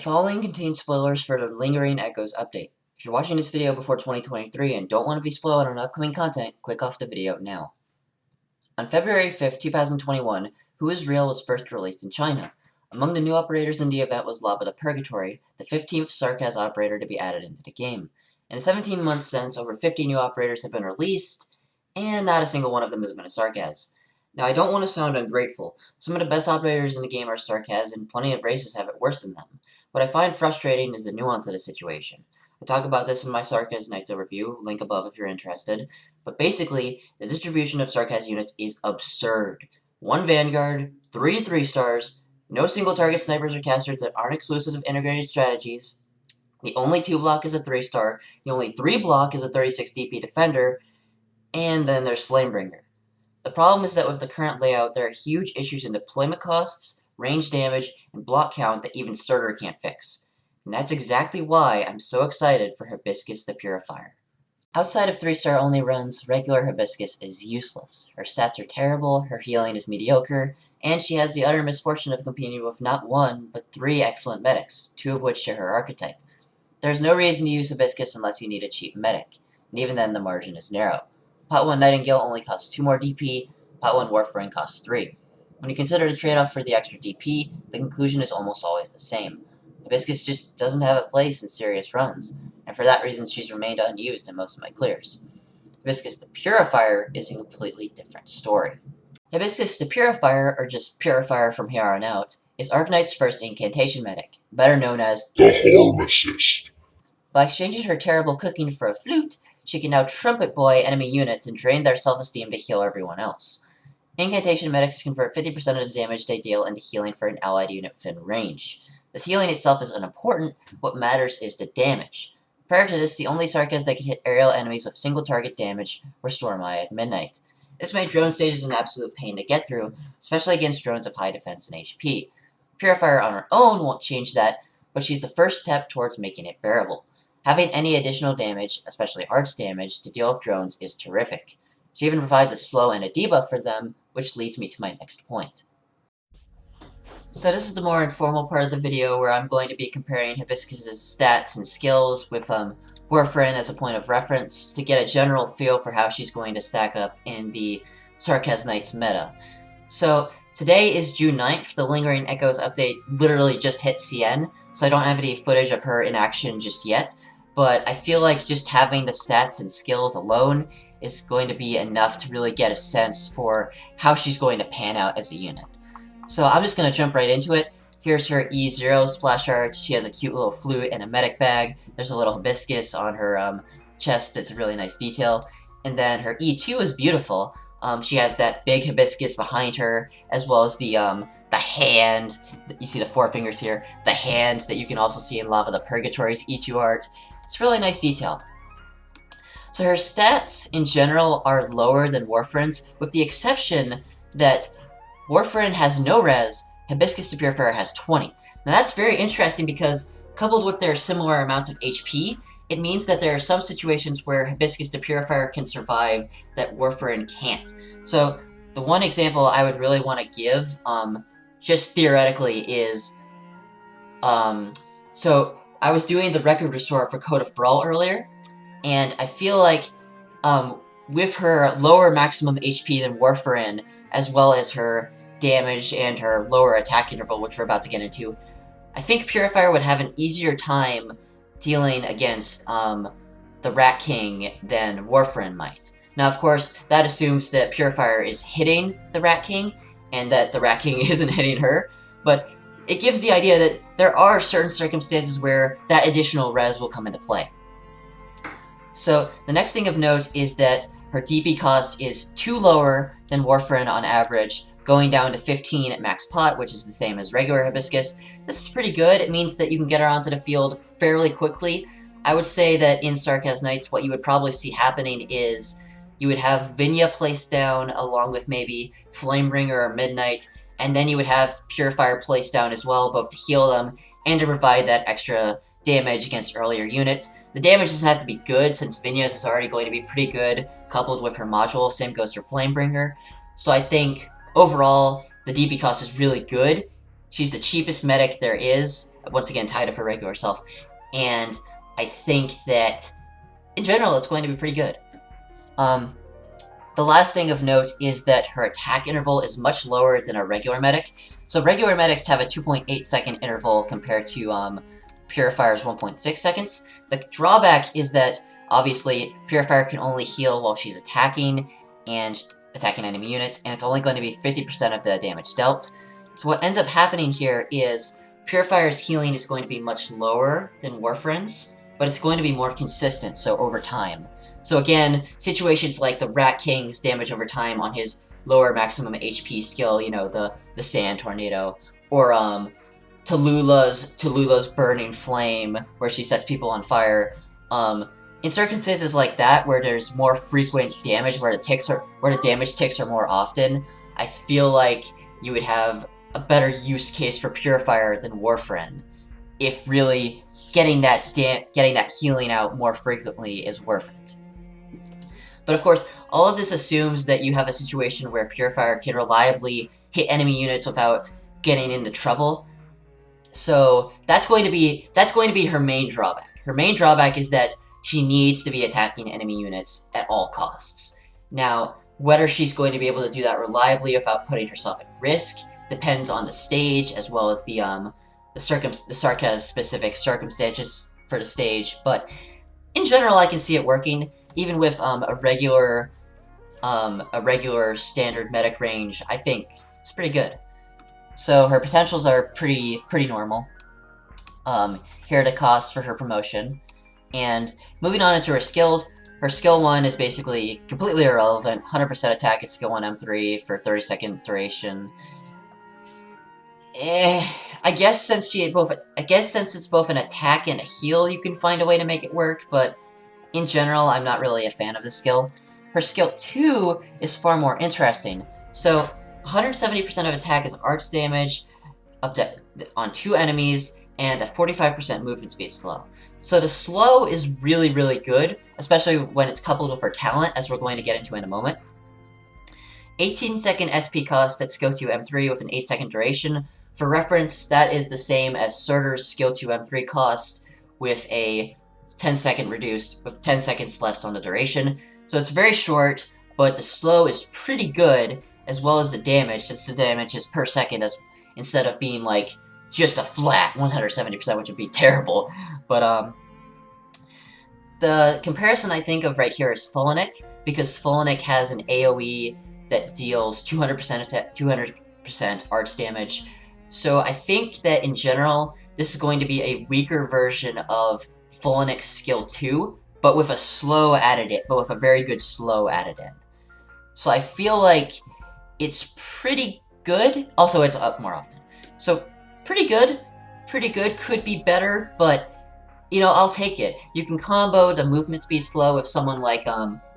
following contains spoilers for the Lingering Echoes update. If you're watching this video before 2023 and don't want to be spoiled on upcoming content, click off the video now. On February 5th, 2021, Who is Real was first released in China. Among the new operators in the event was Lava the Purgatory, the 15th Sarkaz operator to be added into the game. In the 17 months since, over 50 new operators have been released, and not a single one of them has been a Sarkaz. Now, I don't want to sound ungrateful. Some of the best operators in the game are Sarkaz, and plenty of races have it worse than them. What I find frustrating is the nuance of the situation. I talk about this in my Sarkaz Knights overview, link above if you're interested, but basically, the distribution of Sarkaz units is absurd. 1 Vanguard, 3 3-stars, no single target snipers or casters that aren't exclusive of integrated strategies, the only 2 block is a 3-star, the only 3 block is a 36 DP defender, and then there's Flamebringer. The problem is that with the current layout, there are huge issues in deployment costs, range damage, and block count that even Surtur can't fix. And that's exactly why I'm so excited for Hibiscus the Purifier. Outside of 3-star only runs, regular Hibiscus is useless. Her stats are terrible, her healing is mediocre, and she has the utter misfortune of competing with not 1, but 3 excellent medics, 2 of which share her archetype. There's no reason to use Hibiscus unless you need a cheap medic, and even then the margin is narrow. Pot 1 Nightingale only costs 2 more DP, Pot 1 Warfarin costs 3. When you consider the trade-off for the extra DP, the conclusion is almost always the same. Hibiscus just doesn't have a place in serious runs, and for that reason she's remained unused in most of my clears. Hibiscus the Purifier is a completely different story. Hibiscus the Purifier, or just Purifier from here on out, is Arknights' first incantation medic, better known as the Hibiscus. By exchanging her terrible cooking for a flute, she can now trumpet boy enemy units and drain their self-esteem to heal everyone else. Incantation medics convert 50% of the damage they deal into healing for an allied unit within range. This healing itself is unimportant, what matters is the damage. Prior to this, the only Sarkaz that could hit aerial enemies with single target damage were Stormeye at midnight. This made drone stages an absolute pain to get through, especially against drones of high defense and HP. Purifier on her own won't change that, but she's the first step towards making it bearable. Having any additional damage, especially arts damage, to deal with drones is terrific. She even provides a slow and a debuff for them, which leads me to my next point. So this is the more informal part of the video where I'm going to be comparing Hibiscus' stats and skills with Warfarin as a point of reference to get a general feel for how she's going to stack up in the Sarkaz Knights meta. So today is June 9th, the Lingering Echoes update literally just hit CN, so I don't have any footage of her in action just yet, but I feel like just having the stats and skills alone is going to be enough to really get a sense for how she's going to pan out as a unit. So I'm just going to jump right into it. Here's her E0 splash art. She has a cute little flute and a medic bag. There's a little hibiscus on her chest. It's a really nice detail. And then her E2 is beautiful. She has that big hibiscus behind her, as well as the hand. You see the 4 fingers here. The hand that you can also see in Lava the Purgatory's E2 art. It's a really nice detail. So her stats in general are lower than Warfarin's, with the exception that Warfarin has no res, Hibiscus the Purifier has 20. Now that's very interesting because, coupled with their similar amounts of HP, it means that there are some situations where Hibiscus the Purifier can survive that Warfarin can't. So the one example I would really want to give, just theoretically, is, so I was doing the record restore for Code of Brawl earlier, and I feel like with her lower maximum HP than Warfarin, as well as her damage and her lower attack interval, which we're about to get into, I think Purifier would have an easier time dealing against the Rat King than Warfarin might. Now, of course, that assumes that Purifier is hitting the Rat King, and that the Rat King isn't hitting her, but it gives the idea that there are certain circumstances where that additional res will come into play. So, the next thing of note is that her DP cost is 2 lower than Warfarin on average, going down to 15 at max pot, which is the same as regular Hibiscus. This is pretty good. It means that you can get her onto the field fairly quickly. I would say that in Sarkaz Knights, what you would probably see happening is you would have Vinya placed down along with maybe Flamebringer or Midnight, and then you would have Purifier placed down as well, both to heal them and to provide that extra damage against earlier units. The damage doesn't have to be good, since Vinya's is already going to be pretty good, coupled with her module. Same goes for Flamebringer. So I think, overall, the DP cost is really good. She's the cheapest medic there is, once again tied to her regular self, and I think that, in general, it's going to be pretty good. The last thing of note is that her attack interval is much lower than a regular medic. So regular medics have a 2.8 second interval compared to Purifier's 1.6 seconds. The drawback is that, obviously, Purifier can only heal while she's attacking and attacking enemy units, and it's only going to be 50% of the damage dealt. So what ends up happening here is Purifier's healing is going to be much lower than Warfriend's, but it's going to be more consistent, so over time. So again, situations like the Rat King's damage over time on his lower maximum HP skill, you know, the Sand Tornado, or Tallulah's Burning Flame, where she sets people on fire. In circumstances like that, where there's more frequent damage, where the damage ticks are more often, I feel like you would have a better use case for Purifier than Warfriend, if really getting that healing out more frequently is worth it. But of course, all of this assumes that you have a situation where Purifier can reliably hit enemy units without getting into trouble. So that's going to be her main drawback. Her main drawback is that she needs to be attacking enemy units at all costs. Now, whether she's going to be able to do that reliably without putting herself at risk depends on the stage, as well as the Sarkaz specific circumstances for the stage. But in general, I can see it working. Even with a regular standard medic range, I think it's pretty good. So her potentials are pretty normal. Here are the costs for her promotion. And moving on into her skills, her skill 1 is basically completely irrelevant. 100% attack at skill 1 M3 for 30-second duration. I guess since it's both an attack and a heal, you can find a way to make it work, but in general, I'm not really a fan of this skill. Her skill 2 is far more interesting. So, 170% of attack is arts damage on 2 enemies, and a 45% movement speed slow. So the slow is really good, especially when it's coupled with her talent, as we're going to get into in a moment. 18-second SP cost at skill 2 M3 with an 8-second duration. For reference, that is the same as Surtur's skill 2 M3 cost with a 10-second reduced, with 10 seconds less on the duration. So it's very short, but the slow is pretty good, as well as the damage, since the damage is per second instead of being like just a flat 170%, which would be terrible. But the comparison I think of right here is FLÖTE, because FLÖTE has an AoE that deals 200% arts damage. So I think that in general, this is going to be a weaker version of FLÖTE's skill 2, but with a slow added in, but with a very good slow added in. So I feel like it's pretty good. Also, it's up more often. So pretty good, could be better, but you know, I'll take it. You can combo the movement speed slow with someone like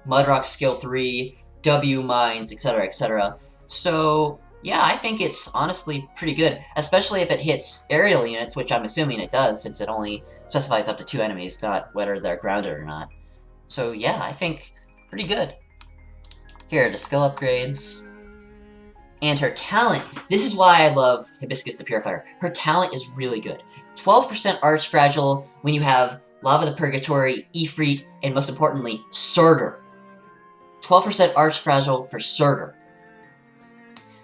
Mudrock skill 3, W mines, etc. So yeah, I think it's honestly pretty good, especially if it hits aerial units, which I'm assuming it does, since it only specifies up to 2 enemies, not whether they're grounded or not. So yeah, I think pretty good. Here are the skill upgrades. And her talent, this is why I love Hibiscus the Purifier. Her talent is really good. 12% Arch Fragile when you have Lava the Purgatory, Ifrit, and most importantly, Surtur. 12% Arch Fragile for Surtur.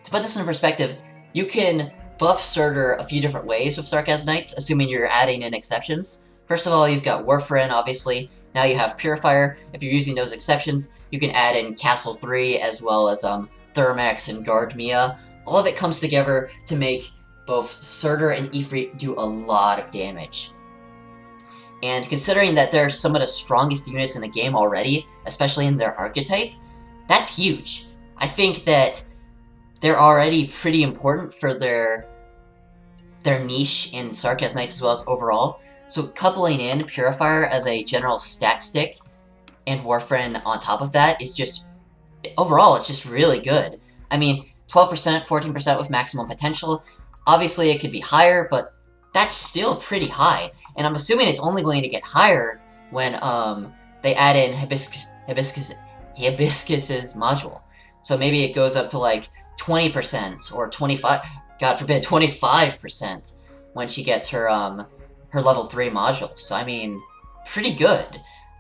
To put this in perspective, you can buff Surtur a few different ways with Sarkaz Knights, assuming you're adding in exceptions. First of all, you've got Warfriend, obviously. Now you have Purifier. If you're using those exceptions, you can add in Castle 3 as well as Thermax and Guard Mia. All of it comes together to make both Surtur and Ifrit do a lot of damage. And considering that they're some of the strongest units in the game already, especially in their archetype, that's huge. I think that they're already pretty important for their niche in Sarkaz Knights as well as overall. So coupling in Purifier as a general stat stick and Warfriend on top of that is just, overall, it's just really good. I mean, 12%, 14% with maximum potential. Obviously, it could be higher, but that's still pretty high. And I'm assuming it's only going to get higher when they add in Hibiscus's module. So maybe it goes up to like 20% or 25. God forbid, 25% when she gets her level 3 module. So, I mean, pretty good.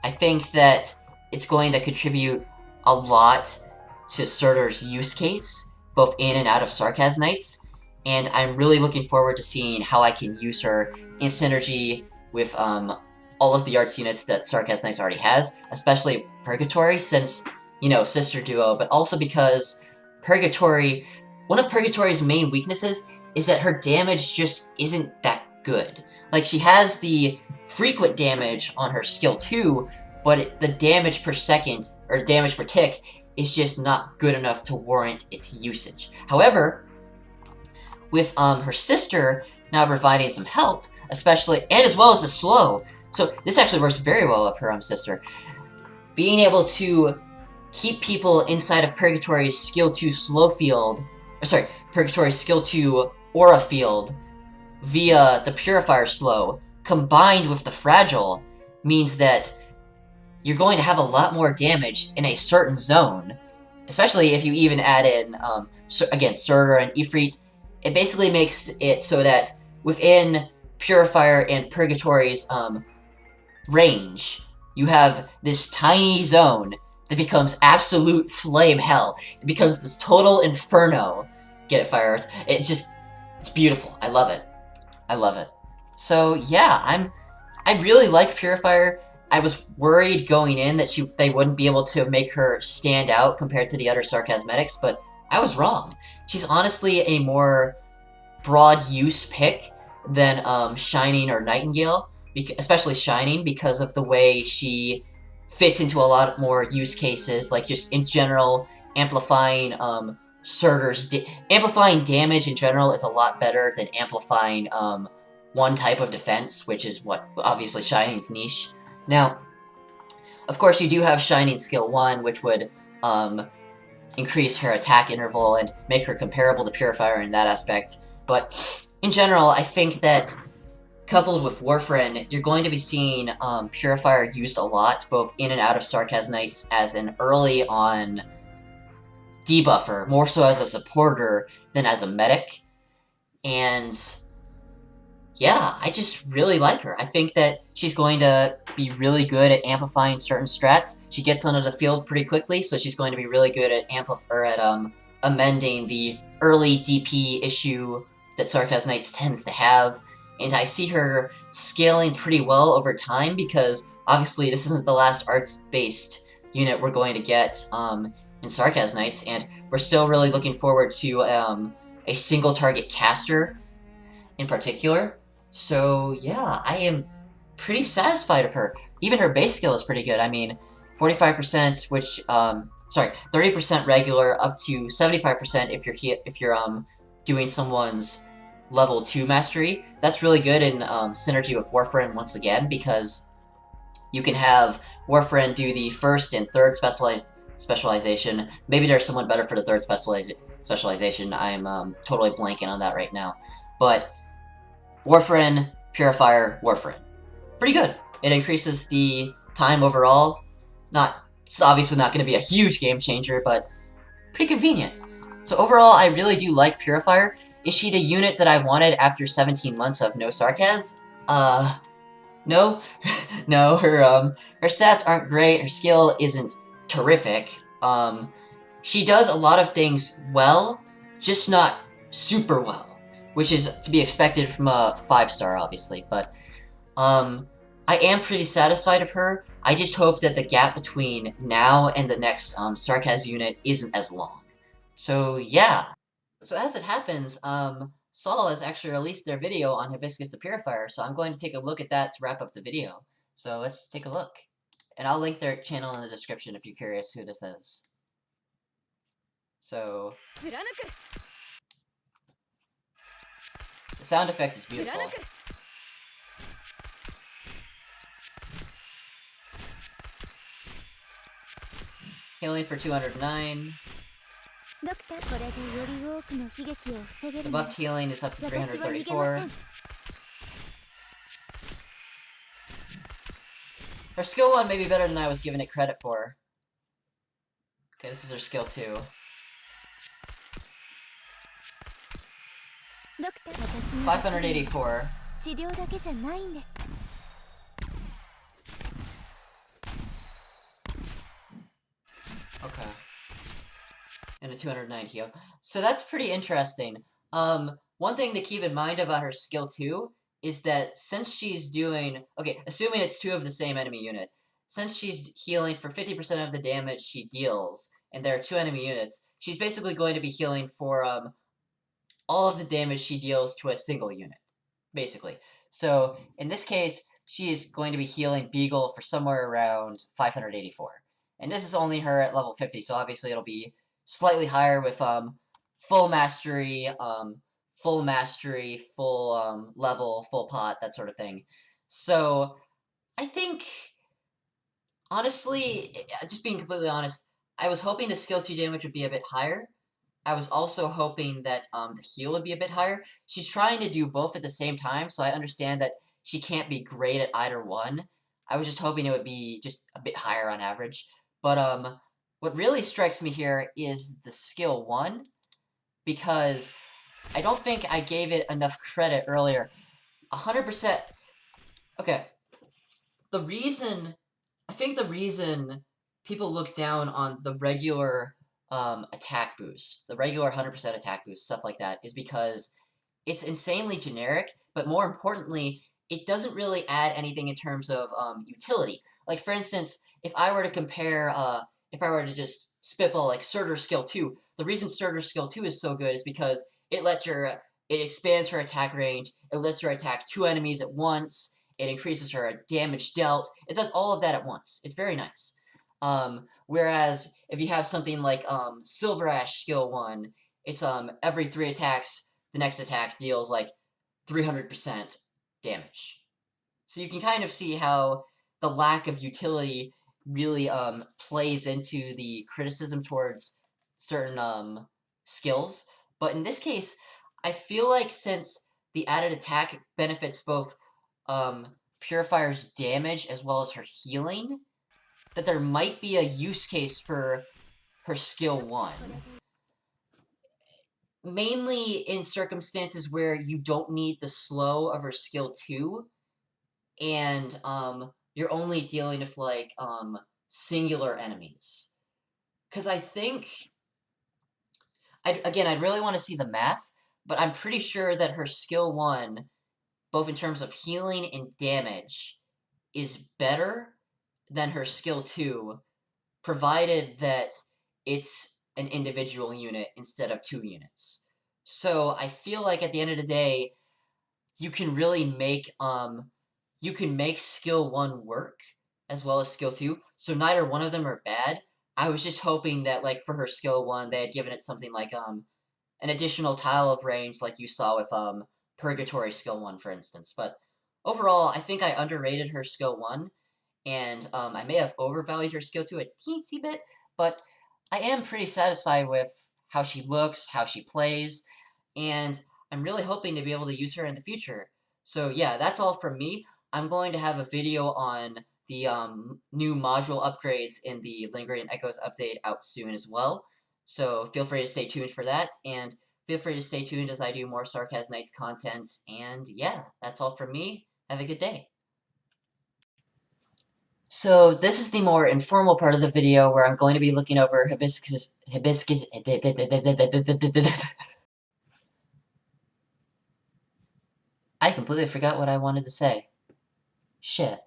I think that it's going to contribute a lot to Surtur's use case, both in and out of Sarkaz Knights, and I'm really looking forward to seeing how I can use her in synergy with all of the arts units that Sarkaz Knights already has, especially Purgatory, since, you know, sister duo, but also because Purgatory, one of Purgatory's main weaknesses is that her damage just isn't that good. Like, she has the frequent damage on her skill 2, but the damage per second, or damage per tick, is just not good enough to warrant its usage. However, with her sister now providing some help, especially, and as well as the slow, so this actually works very well with her sister, being able to keep people inside of Purgatory's skill 2 slow field, Purgatory's skill 2 aura field via the Purifier slow, combined with the Fragile, means that you're going to have a lot more damage in a certain zone, especially if you even add in, again, Surtur and Ifrit. It basically makes it so that within Purifier and Purgatory's range, you have this tiny zone that becomes absolute flame hell. It becomes this total inferno. Get it, Fire Arts? It's beautiful. I love it. I love it. So yeah, I really like Purifier. I was worried going in that they wouldn't be able to make her stand out compared to the other Sarkazmetics, but I was wrong. She's honestly a more broad use pick than Shining or Nightingale, especially Shining, because of the way she fits into a lot more use cases, like just in general, amplifying Surtur's amplifying damage in general is a lot better than amplifying one type of defense, which is what obviously Shining's niche. Now, of course, you do have Shining skill 1, which would increase her attack interval and make her comparable to Purifier in that aspect. But in general, I think that coupled with Warfren, you're going to be seeing Purifier used a lot, both in and out of Sarkaz Knights as an early on debuffer, more so as a supporter than as a medic. And yeah, I just really like her. I think that she's going to be really good at amplifying certain strats. She gets onto the field pretty quickly, so she's going to be really good at amending the early DP issue that Sarkaz Knights tends to have. And I see her scaling pretty well over time, because obviously this isn't the last arts-based unit we're going to get in Sarkaz Knights, and we're still really looking forward to a single target caster in particular. So yeah, I am pretty satisfied with her. Even her base skill is pretty good. I mean, 45%, which 30% regular, up to 75% if you're doing someone's level 2 mastery. That's really good in synergy with Warfren once again, because you can have Warfren do the first and third specialization. Maybe there's someone better for the third specialization. I'm totally blanking on that right now. But Warfren, Purifier, Warfren. Pretty good. It increases the time overall. It's obviously not going to be a huge game changer, but pretty convenient. So overall, I really do like Purifier. Is she the unit that I wanted after 17 months of no Sarkaz? No. No, her stats aren't great, her skill isn't terrific. She does a lot of things well, just not super well, which is to be expected from a 5-star, obviously, but I am pretty satisfied with her. I just hope that the gap between now and the next Sarkaz unit isn't as long. So yeah. So as it happens, Sol has actually released their video on Hibiscus the Purifier, so I'm going to take a look at that to wrap up the video. So let's take a look. And I'll link their channel in the description if you're curious who this is. So the sound effect is beautiful. Healing for 209. The buffed healing is up to 334. Her skill 1 may be better than I was giving it credit for. Okay, this is her skill 2. 584. Okay. And a 209 heal. So that's pretty interesting. One thing to keep in mind about her skill 2 is that since she's doing... Okay, assuming it's 2 of the same enemy unit, since she's healing for 50% of the damage she deals, and there are 2 enemy units, she's basically going to be healing for all of the damage she deals to a single unit, basically. So, in this case, she is going to be healing Beagle for somewhere around 584. And this is only her at level 50, so obviously it'll be slightly higher with full mastery, full level, full pot, that sort of thing. So, I think, honestly, just being completely honest, I was hoping the skill 2 damage would be a bit higher. I was also hoping that the heal would be a bit higher. She's trying to do both at the same time, so I understand that she can't be great at either one. I was just hoping it would be just a bit higher on average. But what really strikes me here is the skill 1, because I don't think I gave it enough credit earlier. 100%. Okay. I think the reason people look down on the regular attack boost, the regular 100% attack boost, stuff like that, is because it's insanely generic, but more importantly, it doesn't really add anything in terms of utility. Like, for instance, if I were to compare, if I were to just spitball, like, Surtur's skill 2, the reason Surtur's skill 2 is so good is because it expands her attack range, it lets her attack 2 enemies at once, it increases her damage dealt, it does all of that at once. It's very nice. Whereas if you have something like Silver Ash skill 1, it's every 3 attacks, the next attack deals like 300% damage. So you can kind of see how the lack of utility really plays into the criticism towards certain skills. But in this case, I feel like since the added attack benefits both Purifier's damage as well as her healing, that there might be a use case for her skill 1. Mainly in circumstances where you don't need the slow of her skill 2, and you're only dealing with, like, singular enemies. Because I think... I'd really want to see the math, but I'm pretty sure that her skill 1, both in terms of healing and damage, is better than her skill 2, provided that it's an individual unit instead of 2 units. So I feel like at the end of the day, you can really make skill 1 work as well as skill 2. So neither one of them are bad. I was just hoping that, like, for her skill 1, they had given it something like an additional tile of range, like you saw with Purgatory skill 1, for instance. But overall, I think I underrated her skill 1, and I may have overvalued her skill 2 a teensy bit, but I am pretty satisfied with how she looks, how she plays, and I'm really hoping to be able to use her in the future. So yeah, that's all from me. I'm going to have a video on the new module upgrades in the Lingering Echoes update out soon as well. So feel free to stay tuned for that, and feel free to stay tuned as I do more Sarkaz Knights content. And yeah, that's all from me. Have a good day. So this is the more informal part of the video where I'm going to be looking over Hibiscus. I completely forgot what I wanted to say. Shit.